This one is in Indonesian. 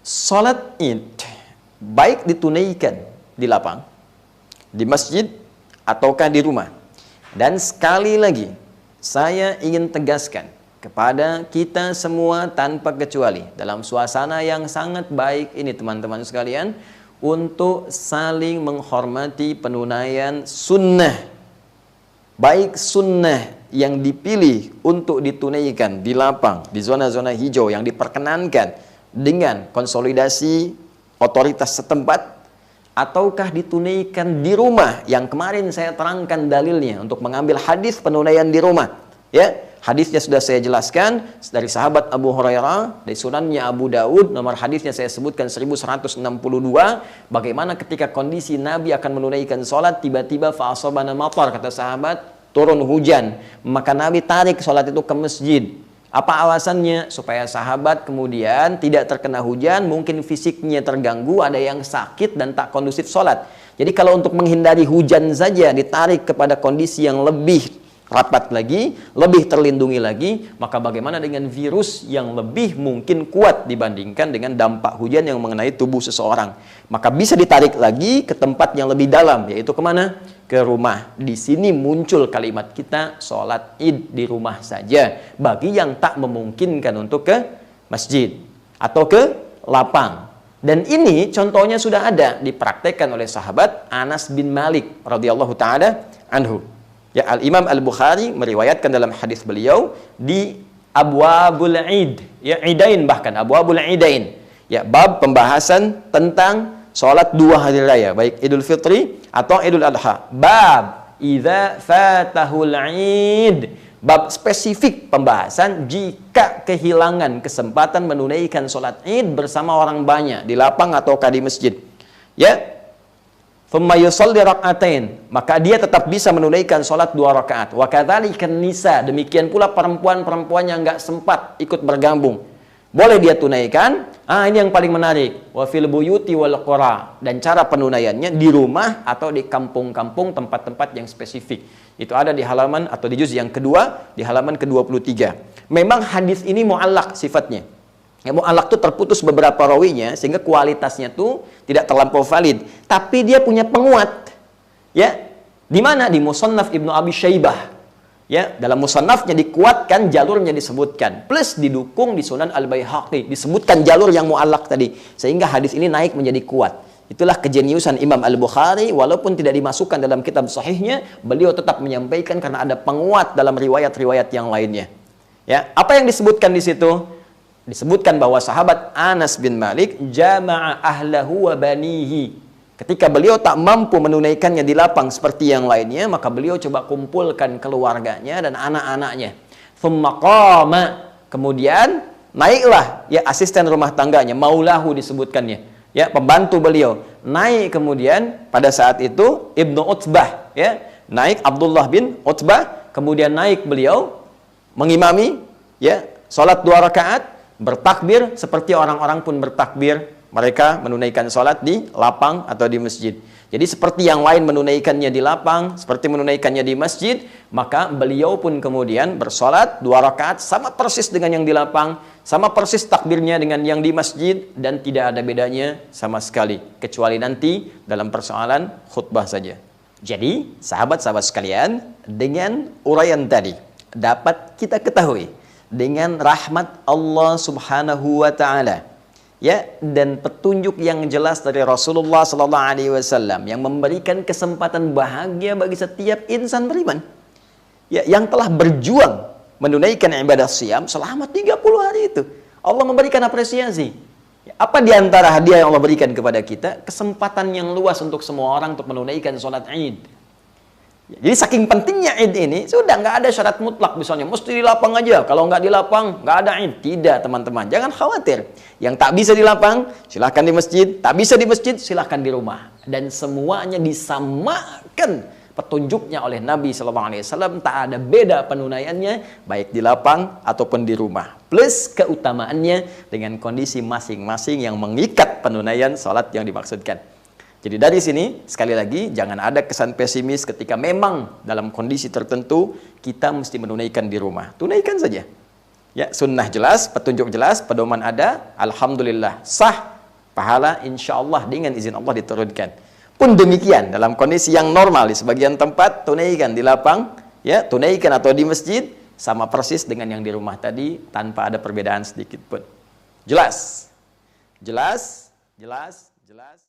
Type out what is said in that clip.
Salat Id baik ditunaikan di lapang, di masjid, ataukah di rumah. Dan sekali lagi, saya ingin tegaskan kepada kita semua tanpa kecuali, dalam suasana yang sangat baik ini teman-teman sekalian, untuk saling menghormati penunaian sunnah. Baik sunnah yang dipilih untuk ditunaikan di lapang, di zona-zona hijau yang diperkenankan dengan konsolidasi otoritas setempat, ataukah ditunaikan di rumah yang kemarin saya terangkan dalilnya untuk mengambil hadis penunaian di rumah. Ya, hadisnya sudah saya jelaskan dari sahabat Abu Hurairah, dari sunannya Abu Daud, nomor hadisnya saya sebutkan 1162, bagaimana ketika kondisi Nabi akan menunaikan sholat, tiba-tiba fa'asabana matar, kata sahabat, turun hujan, maka Nabi tarik sholat itu ke masjid. Apa alasannya? Supaya sahabat kemudian tidak terkena hujan, mungkin fisiknya terganggu, ada yang sakit dan tak kondusif sholat. Jadi kalau untuk menghindari hujan saja ditarik kepada kondisi yang lebih rapat lagi, lebih terlindungi lagi, maka bagaimana dengan virus yang lebih mungkin kuat dibandingkan dengan dampak hujan yang mengenai tubuh seseorang. Maka bisa ditarik lagi ke tempat yang lebih dalam, yaitu kemana? Ke rumah. Di sini muncul kalimat kita, sholat Id di rumah saja, bagi yang tak memungkinkan untuk ke masjid atau ke lapang. Dan ini contohnya sudah ada dipraktekkan oleh sahabat Anas bin Malik radhiyallahu taala anhu. Ya, Al-Imam Al-Bukhari meriwayatkan dalam hadis beliau di Abwabul Id, ya, Idain, bahkan Abwabul Idain. Ya, bab pembahasan tentang sholat dua hari raya, baik Idul Fitri atau Idul Adha. Bab idza fatahul Id. Bab spesifik pembahasan jika kehilangan kesempatan menunaikan sholat Id bersama orang banyak di lapang ataukah di masjid. Ya, thumma yusalli rak'atain, maka dia tetap bisa menunaikan sholat 2 rakaat. Wa kadzalika nisa, demikian pula perempuan-perempuan yang enggak sempat ikut bergabung, boleh dia tunaikan. Ini yang paling menarik, wa fil buyuti wal qura, dan cara penunaiannya di rumah atau di kampung-kampung, tempat-tempat yang spesifik. Itu ada di halaman atau di juz yang kedua, di halaman ke-23. Memang hadis ini mu'allaq sifatnya. Ya, mu'allaq itu terputus beberapa rawinya sehingga kualitasnya tuh tidak terlampau valid, tapi dia punya penguat. Ya, di mana? Di Musannaf Ibnu Abi Syaibah. Ya, dalam musannafnya dikuatkan, jalurnya disebutkan, plus didukung di Sunan Al-Baihaqi, disebutkan jalur yang mu'allaq tadi, sehingga hadis ini naik menjadi kuat. Itulah kejeniusan Imam Al-Bukhari, walaupun tidak dimasukkan dalam kitab sahihnya, beliau tetap menyampaikan karena ada penguat dalam riwayat-riwayat yang lainnya. Ya, apa yang disebutkan di situ? Disebutkan bahwa sahabat Anas bin Malik jama'a ahlahu wa banihi. Ketika beliau tak mampu menunaikannya di lapang seperti yang lainnya, maka beliau coba kumpulkan keluarganya dan anak-anaknya. Thumma qama, kemudian naiklah ya asisten rumah tangganya, maulahu disebutkannya. Ya, pembantu beliau. Naik kemudian pada saat itu Ibnu Utbah, ya. Naik Abdullah bin Utbah, kemudian naik beliau mengimami ya salat 2 rakaat, bertakbir seperti orang-orang pun bertakbir. Mereka menunaikan sholat di lapang atau di masjid. Jadi seperti yang lain menunaikannya di lapang, seperti menunaikannya di masjid, maka beliau pun kemudian bersolat 2 rakaat sama persis dengan yang di lapang, sama persis takbirnya dengan yang di masjid, dan tidak ada bedanya sama sekali, kecuali nanti dalam persoalan khutbah saja. Jadi sahabat-sahabat sekalian, dengan uraian tadi dapat kita ketahui dengan rahmat Allah Subhanahu wa taala, ya, dan petunjuk yang jelas dari Rasulullah sallallahu alaihi wasallam yang memberikan kesempatan bahagia bagi setiap insan beriman, ya, yang telah berjuang menunaikan ibadah siam selama 30 hari itu. Allah memberikan apresiasi. Apa di antara hadiah yang Allah berikan kepada kita? Kesempatan yang luas untuk semua orang untuk menunaikan sholat Id. Jadi saking pentingnya Id ini, sudah nggak ada syarat mutlak misalnya mesti di lapang aja, kalau nggak di lapang nggak ada Id. Tidak, teman-teman, jangan khawatir. Yang tak bisa di lapang silahkan di masjid, tak bisa di masjid silahkan di rumah, dan semuanya disamakan petunjuknya oleh Nabi SAW. Tak ada beda penunaiannya baik di lapang ataupun di rumah, plus keutamaannya dengan kondisi masing-masing yang mengikat penunaian sholat yang dimaksudkan. Jadi dari sini, sekali lagi, jangan ada kesan pesimis ketika memang dalam kondisi tertentu kita mesti menunaikan di rumah. Tunaikan saja. Ya, sunnah jelas, petunjuk jelas, pedoman ada, alhamdulillah sah, Pahala insya Allah dengan izin Allah diturunkan. Pun demikian dalam kondisi yang normal di sebagian tempat tunaikan di lapang, ya tunaikan atau di masjid sama persis dengan yang di rumah tadi tanpa ada perbedaan sedikit pun. Jelas, jelas, jelas, jelas.